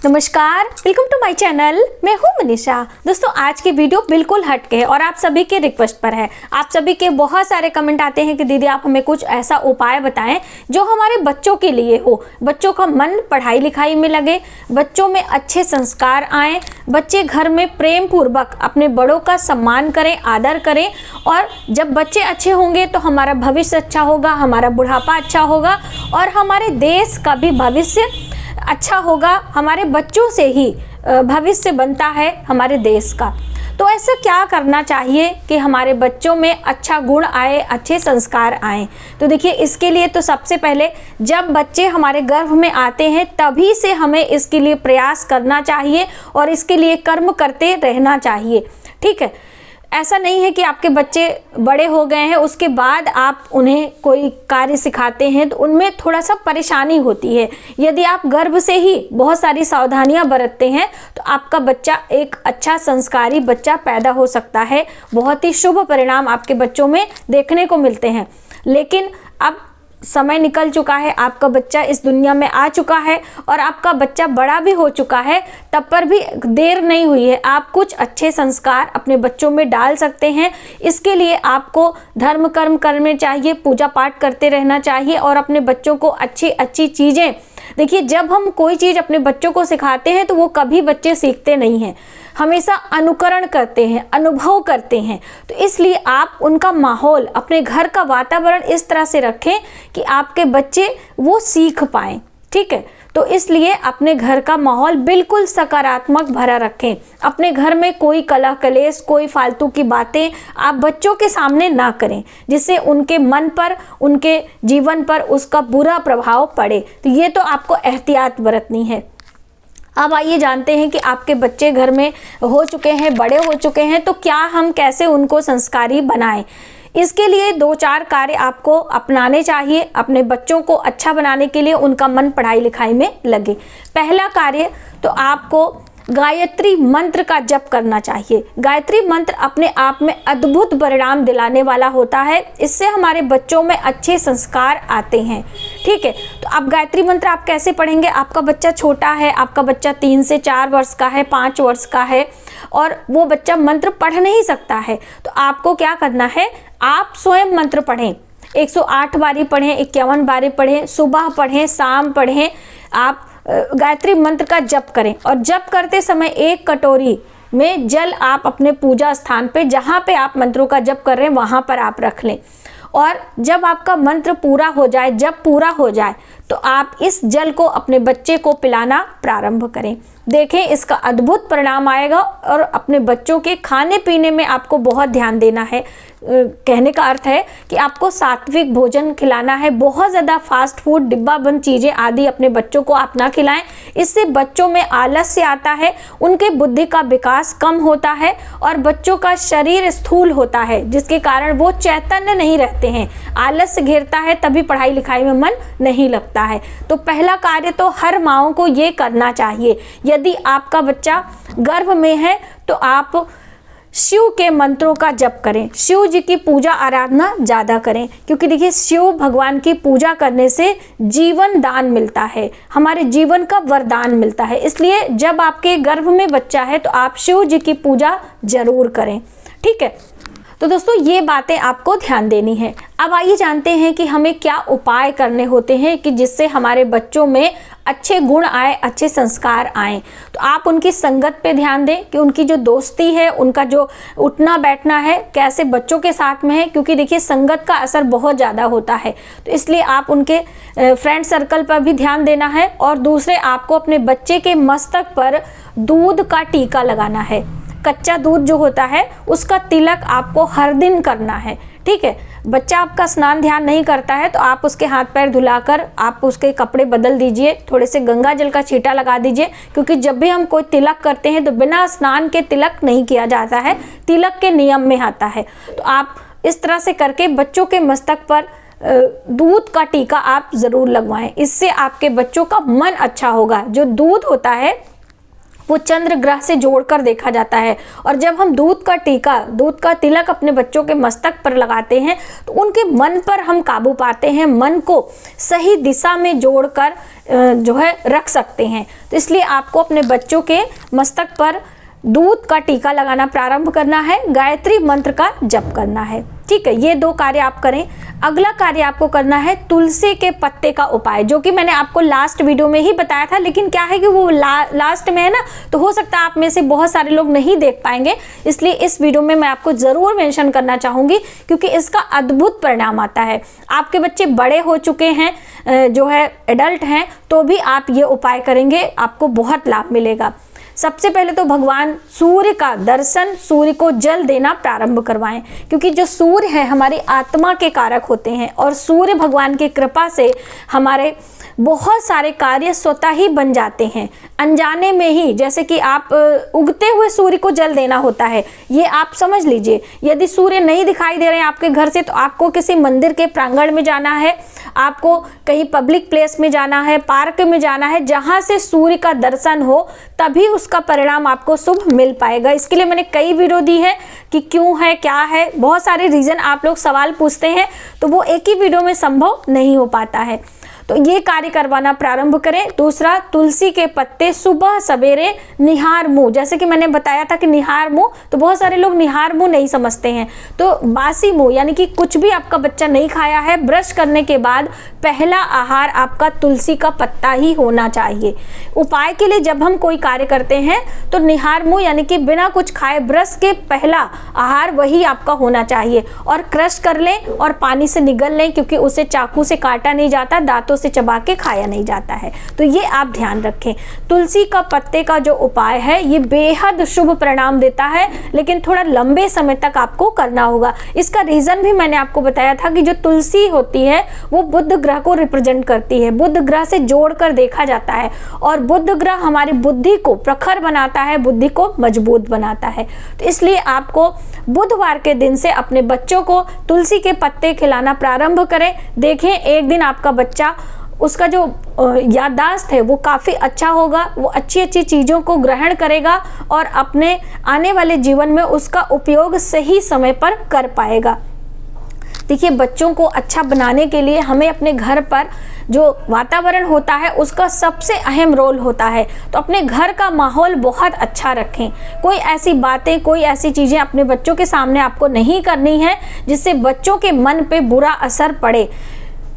नमस्कार, welcome to my channel. मैं हूं मनीषा। दोस्तों, आज की वीडियो बिल्कुल हटके है और आप सभी के रिक्वेस्ट पर है। आप सभी के बहुत सारे कमेंट आते हैं कि दीदी आप हमें कुछ ऐसा उपाय बताएं जो हमारे बच्चों के लिए हो, बच्चों का मन पढ़ाई लिखाई में लगे, बच्चों में अच्छे संस्कार आएँ, बच्चे घर में प्रेम पूर्वक अपने बड़ों का सम्मान करें, आदर करें। और जब बच्चे अच्छे होंगे तो हमारा भविष्य अच्छा होगा, हमारा बुढ़ापा अच्छा होगा और हमारे देश का भी भविष्य अच्छा होगा। हमारे बच्चों से ही भविष्य बनता है हमारे देश का। तो ऐसा क्या करना चाहिए कि हमारे बच्चों में अच्छा गुण आए, अच्छे संस्कार आए? तो देखिए, इसके लिए तो सबसे पहले जब बच्चे हमारे गर्भ में आते हैं तभी से हमें इसके लिए प्रयास करना चाहिए और इसके लिए कर्म करते रहना चाहिए। ठीक है, ऐसा नहीं है कि आपके बच्चे बड़े हो गए हैं उसके बाद आप उन्हें कोई कार्य सिखाते हैं तो उनमें थोड़ा सा परेशानी होती है। यदि आप गर्भ से ही बहुत सारी सावधानियां बरतते हैं तो आपका बच्चा एक अच्छा संस्कारी बच्चा पैदा हो सकता है। बहुत ही शुभ परिणाम आपके बच्चों में देखने को मिलते हैं। लेकिन अब समय निकल चुका है, आपका बच्चा इस दुनिया में आ चुका है और आपका बच्चा बड़ा भी हो चुका है, तब पर भी देर नहीं हुई है। आप कुछ अच्छे संस्कार अपने बच्चों में डाल सकते हैं। इसके लिए आपको धर्म कर्म करने चाहिए, पूजा पाठ करते रहना चाहिए और अपने बच्चों को अच्छी अच्छी चीज़ें, देखिए जब हम कोई चीज़ अपने बच्चों को सिखाते हैं तो वो कभी बच्चे सीखते नहीं हैं, हमेशा अनुकरण करते हैं, अनुभव करते हैं। तो इसलिए आप उनका माहौल, अपने घर का वातावरण इस तरह से रखें कि आपके बच्चे वो सीख पाएँ। ठीक है, तो इसलिए अपने घर का माहौल बिल्कुल सकारात्मक भरा रखें। अपने घर में कोई कलह कलेश, कोई फालतू की बातें आप बच्चों के सामने ना करें, जिससे उनके मन पर, उनके जीवन पर उसका बुरा प्रभाव पड़े। तो ये तो आपको एहतियात बरतनी है। अब आइए जानते हैं कि आपके बच्चे घर में हो चुके हैं, बड़े हो चुके हैं, तो क्या हम कैसे उनको संस्कारी बनाएं। इसके लिए 2-4 कार्य आपको अपनाने चाहिए अपने बच्चों को अच्छा बनाने के लिए, उनका मन पढ़ाई लिखाई में लगे। पहला कार्य तो आपको गायत्री मंत्र का जप करना चाहिए। गायत्री मंत्र अपने आप में अद्भुत परिणाम दिलाने वाला होता है। इससे हमारे बच्चों में अच्छे संस्कार आते हैं। ठीक है, तो अब गायत्री मंत्र आप कैसे पढ़ेंगे? आपका बच्चा छोटा है, आपका बच्चा 3 से 4 वर्ष का है, 5 वर्ष का है और वो बच्चा मंत्र पढ़ नहीं सकता है, तो आपको क्या करना है, आप स्वयं मंत्र पढ़ें। 108 बारी पढ़ें, 51 बारी पढ़ें, सुबह पढ़ें, शाम पढ़ें। आप गायत्री मंत्र का जप करें और जप करते समय 1 कटोरी में जल आप अपने पूजा स्थान पे, जहाँ पे आप मंत्रों का जप कर रहे हैं वहाँ पर आप रख लें। और जब आपका मंत्र पूरा हो जाए, जब पूरा हो जाए तो आप इस जल को अपने बच्चे को पिलाना प्रारंभ करें। देखें, इसका अद्भुत परिणाम आएगा। और अपने बच्चों के खाने पीने में आपको बहुत ध्यान देना है। कहने का अर्थ है कि आपको सात्विक भोजन खिलाना है। बहुत ज़्यादा फास्ट फूड, डिब्बा बंद चीज़ें आदि अपने बच्चों को आप ना खिलाएं। इससे बच्चों में आलस्य आता है, उनके बुद्धि का विकास कम होता है और बच्चों का शरीर स्थूल होता है, जिसके कारण वो चैतन्य नहीं रहते हैं। आलस्य घेरता है, तभी पढ़ाई लिखाई में मन नहीं लगता है। तो पहला कार्य तो हर माँओं को ये करना चाहिए। यदि आपका बच्चा गर्भ में है तो आप शिव के मंत्रों का जप करें, शिव जी की पूजा आराधना ज़्यादा करें, क्योंकि देखिए शिव भगवान की पूजा करने से जीवन दान मिलता है, हमारे जीवन का वरदान मिलता है। इसलिए जब आपके गर्भ में बच्चा है तो आप शिव जी की पूजा जरूर करें। ठीक है, तो दोस्तों ये बातें आपको ध्यान देनी है। अब आइए जानते हैं कि हमें क्या उपाय करने होते हैं कि जिससे हमारे बच्चों में अच्छे गुण आए, अच्छे संस्कार आएँ। तो आप उनकी संगत पे ध्यान दें कि उनकी जो दोस्ती है, उनका जो उठना बैठना है, कैसे बच्चों के साथ में है, क्योंकि देखिए संगत का असर बहुत ज़्यादा होता है। तो इसलिए आप उनके फ्रेंड सर्कल पर भी ध्यान देना है। और दूसरे, आपको अपने बच्चे के मस्तक पर दूध का टीका लगाना है। कच्चा दूध जो होता है उसका तिलक आपको हर दिन करना है। ठीक है, बच्चा आपका स्नान ध्यान नहीं करता है तो आप उसके हाथ पैर धुलाकर आप उसके कपड़े बदल दीजिए, थोड़े से गंगा जल का छींटा लगा दीजिए, क्योंकि जब भी हम कोई तिलक करते हैं तो बिना स्नान के तिलक नहीं किया जाता है, तिलक के नियम में आता है। तो आप इस तरह से करके बच्चों के मस्तक पर दूध का टीका आप ज़रूर लगवाएं। इससे आपके बच्चों का मन अच्छा होगा। जो दूध होता है वो चंद्र ग्रह से जोड़कर देखा जाता है। और जब हम दूध का तिलक अपने बच्चों के मस्तक पर लगाते हैं तो उनके मन पर हम काबू पाते हैं, मन को सही दिशा में जोड़कर जो है रख सकते हैं। तो इसलिए आपको अपने बच्चों के मस्तक पर दूध का टीका लगाना प्रारंभ करना है, गायत्री मंत्र का जप करना है। ठीक है, ये 2 कार्य आप करें। अगला कार्य आपको करना है तुलसी के पत्ते का उपाय, जो कि मैंने आपको लास्ट वीडियो में ही बताया था, लेकिन क्या है कि वो लास्ट में है ना, तो हो सकता है आप में से बहुत सारे लोग नहीं देख पाएंगे, इसलिए इस वीडियो में मैं आपको ज़रूर मेंशन करना चाहूँगी, क्योंकि इसका अद्भुत परिणाम आता है। आपके बच्चे बड़े हो चुके हैं, जो है एडल्ट हैं, तो भी आप ये उपाय करेंगे, आपको बहुत लाभ मिलेगा। सबसे पहले तो भगवान सूर्य का दर्शन, सूर्य को जल देना प्रारंभ करवाएं, क्योंकि जो सूर्य है हमारी आत्मा के कारक होते हैं और सूर्य भगवान की कृपा से हमारे बहुत सारे कार्य स्वतः ही बन जाते हैं, अनजाने में ही। जैसे कि आप उगते हुए सूर्य को जल देना होता है, ये आप समझ लीजिए। यदि सूर्य नहीं दिखाई दे रहे हैं आपके घर से, तो आपको किसी मंदिर के प्रांगण में जाना है, आपको कहीं पब्लिक प्लेस में जाना है, पार्क में जाना है, जहाँ से सूर्य का दर्शन हो, तभी उसका परिणाम आपको शुभ मिल पाएगा। इसके लिए मैंने कई वीडियो दी है कि क्यों है, क्या है, बहुत सारे रीज़न आप लोग सवाल पूछते हैं, तो वो एक ही वीडियो में संभव नहीं हो पाता है। तो ये कार्य करवाना प्रारंभ करें। दूसरा, तुलसी के पत्ते सुबह सवेरे निहार मुंह, जैसे कि मैंने बताया था कि निहार मुंह, तो बहुत सारे लोग निहार मुंह नहीं समझते हैं। तो बासी मुंह यानी कि कुछ भी आपका बच्चा नहीं खाया है, ब्रश करने के बाद पहला आहार आपका तुलसी का पत्ता ही होना चाहिए। उपाय के लिए जब हम कोई कार्य करते हैं तो निहार मुंह यानी कि बिना कुछ खाए ब्रश के पहला आहार वही आपका होना चाहिए, और क्रश कर लें और पानी से निगल लें, क्योंकि उसे चाकू से काटा नहीं जाता, दांतों से चबा के खाया नहीं जाता है। तो ये आप ध्यान रखें। तुलसी का पत्ते का जो उपाय है ये बेहद शुभ परिणाम देता है, लेकिन थोड़ा लंबे समय तक आपको करना होगा। इसका रीजन भी मैंने आपको बताया था कि जो तुलसी होती है वो बुध ग्रह को रिप्रेजेंट करती है, बुध ग्रह से जोड़कर देखा जाता है, और बुध ग्रह हमारी बुद्धि को प्रखर बनाता है, बुद्धि को मजबूत बनाता है। तो इसलिए आपको बुधवार के दिन से अपने बच्चों को तुलसी के पत्ते खिलाना प्रारंभ करें। देखें एक दिन आपका बच्चा, उसका जो याददाश्त है वो काफ़ी अच्छा होगा, वो अच्छी अच्छी चीज़ों को ग्रहण करेगा और अपने आने वाले जीवन में उसका उपयोग सही समय पर कर पाएगा। देखिए, बच्चों को अच्छा बनाने के लिए हमें अपने घर पर जो वातावरण होता है उसका सबसे अहम रोल होता है। तो अपने घर का माहौल बहुत अच्छा रखें। कोई ऐसी बातें, कोई ऐसी चीज़ें अपने बच्चों के सामने आपको नहीं करनी है जिससे बच्चों के मन पे बुरा असर पड़े।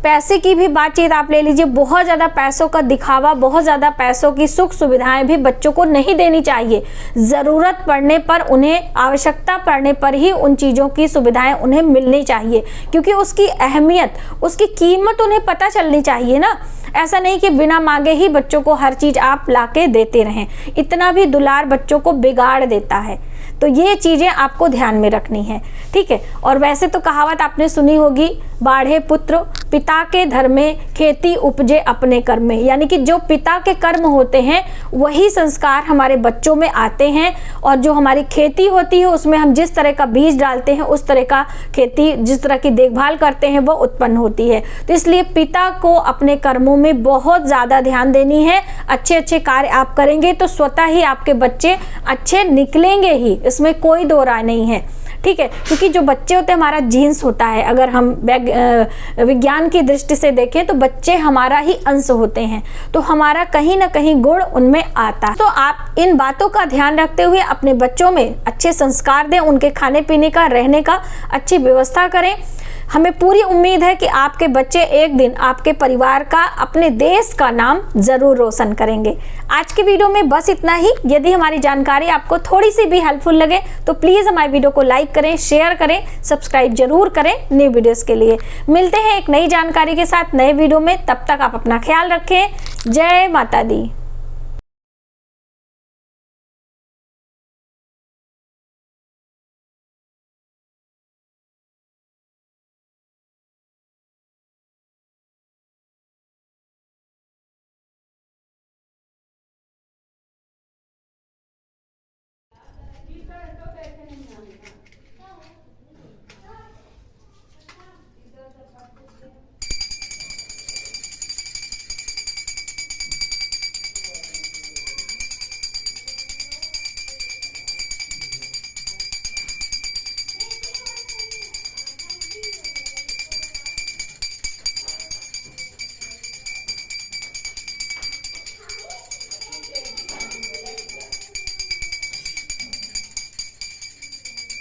पैसे की भी बातचीत आप ले लीजिए, बहुत ज़्यादा पैसों का दिखावा, बहुत ज़्यादा पैसों की सुख सुविधाएं भी बच्चों को नहीं देनी चाहिए। ज़रूरत पड़ने पर उन्हें, आवश्यकता पड़ने पर ही उन चीज़ों की सुविधाएं उन्हें मिलनी चाहिए, क्योंकि उसकी अहमियत, उसकी कीमत उन्हें पता चलनी चाहिए ना। ऐसा नहीं कि बिना मांगे ही बच्चों को हर चीज़ आप लाके देते रहें, इतना भी दुलार बच्चों को बिगाड़ देता है। तो ये चीज़ें आपको ध्यान में रखनी है, ठीक है। और वैसे तो कहावत आपने सुनी होगी, बाढ़े पुत्र पिता के धर्म में, खेती उपजे अपने कर्म में, यानी कि जो पिता के कर्म होते हैं वही संस्कार हमारे बच्चों में आते हैं, और जो हमारी खेती होती है उसमें हम जिस तरह का बीज डालते हैं उस तरह का खेती, जिस तरह की देखभाल करते हैं वो उत्पन्न होती है। तो इसलिए पिता को अपने कर्मों में बहुत ज़्यादा ध्यान देनी है। अच्छे अच्छे कार्य आप करेंगे तो स्वतः ही आपके बच्चे अच्छे निकलेंगे ही, इसमें कोई दो राय नहीं है, ठीक है। क्योंकि जो बच्चे होते हैं हमारा जीन्स होता है, अगर हम विज्ञान की दृष्टि से देखें तो बच्चे हमारा ही अंश होते हैं, तो हमारा कहीं ना कहीं गुण उनमें आता है। तो आप इन बातों का ध्यान रखते हुए अपने बच्चों में अच्छे संस्कार दें, उनके खाने पीने का, रहने का अच्छी व्यवस्था करें। हमें पूरी उम्मीद है कि आपके बच्चे एक दिन आपके परिवार का, अपने देश का नाम जरूर रोशन करेंगे। आज के वीडियो में बस इतना ही। यदि हमारी जानकारी आपको थोड़ी सी भी हेल्पफुल लगे तो प्लीज़ हमारे वीडियो को लाइक करें, शेयर करें, सब्सक्राइब जरूर करें न्यू वीडियोस के लिए। मिलते हैं एक नई जानकारी के साथ नए वीडियो में, तब तक आप अपना ख्याल रखें। जय माता दी।